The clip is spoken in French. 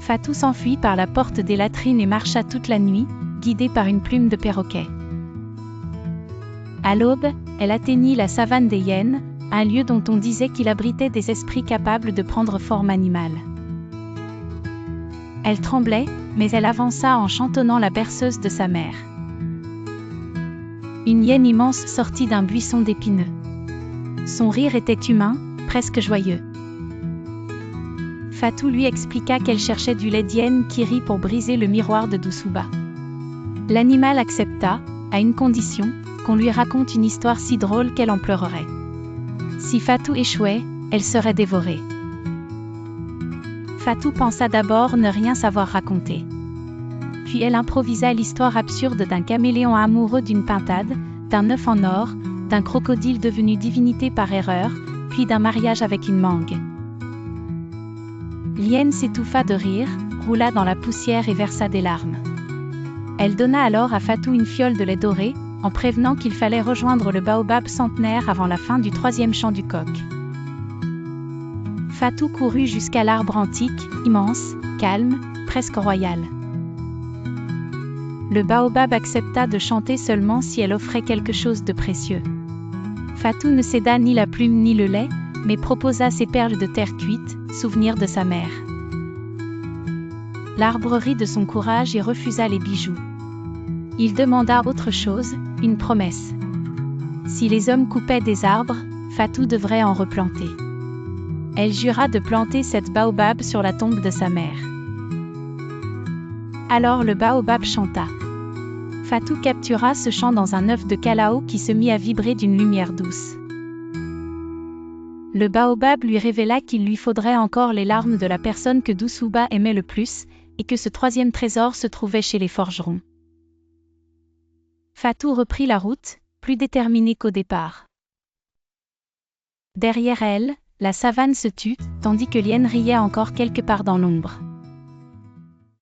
Fatou s'enfuit par la porte des latrines et marcha toute la nuit, guidée par une plume de perroquet. À l'aube, elle atteignit la savane des hyènes, un lieu dont on disait qu'il abritait des esprits capables de prendre forme animale. Elle tremblait, mais elle avança en chantonnant la berceuse de sa mère. Une hyène immense sortit d'un buisson d'épineux. Son rire était humain, presque joyeux. Fatou lui expliqua qu'elle cherchait du lait d'hyène qui rit pour briser le miroir de Doussouba. L'animal accepta, à une condition, qu'on lui raconte une histoire si drôle qu'elle en pleurerait. Si Fatou échouait, elle serait dévorée. Fatou pensa d'abord ne rien savoir raconter. Puis elle improvisa l'histoire absurde d'un caméléon amoureux d'une pintade, d'un œuf en or, d'un crocodile devenu divinité par erreur, puis d'un mariage avec une mangue. L'hyène s'étouffa de rire, roula dans la poussière et versa des larmes. Elle donna alors à Fatou une fiole de lait doré, en prévenant qu'il fallait rejoindre le baobab centenaire avant la fin du 3e chant du coq. Fatou courut jusqu'à l'arbre antique, immense, calme, presque royal. Le baobab accepta de chanter seulement si elle offrait quelque chose de précieux. Fatou ne céda ni la plume ni le lait, mais proposa ses perles de terre cuite, souvenir de sa mère. L'arbre rit de son courage et refusa les bijoux. Il demanda autre chose, une promesse. Si les hommes coupaient des arbres, Fatou devrait en replanter. Elle jura de planter cette baobab sur la tombe de sa mère. Alors le baobab chanta. Fatou captura ce chant dans un œuf de callao qui se mit à vibrer d'une lumière douce. Le baobab lui révéla qu'il lui faudrait encore les larmes de la personne que Doussouba aimait le plus, et que ce 3e trésor se trouvait chez les forgerons. Fatou reprit la route, plus déterminée qu'au départ. Derrière elle, la savane se tut, tandis que l'hyène riait encore quelque part dans l'ombre.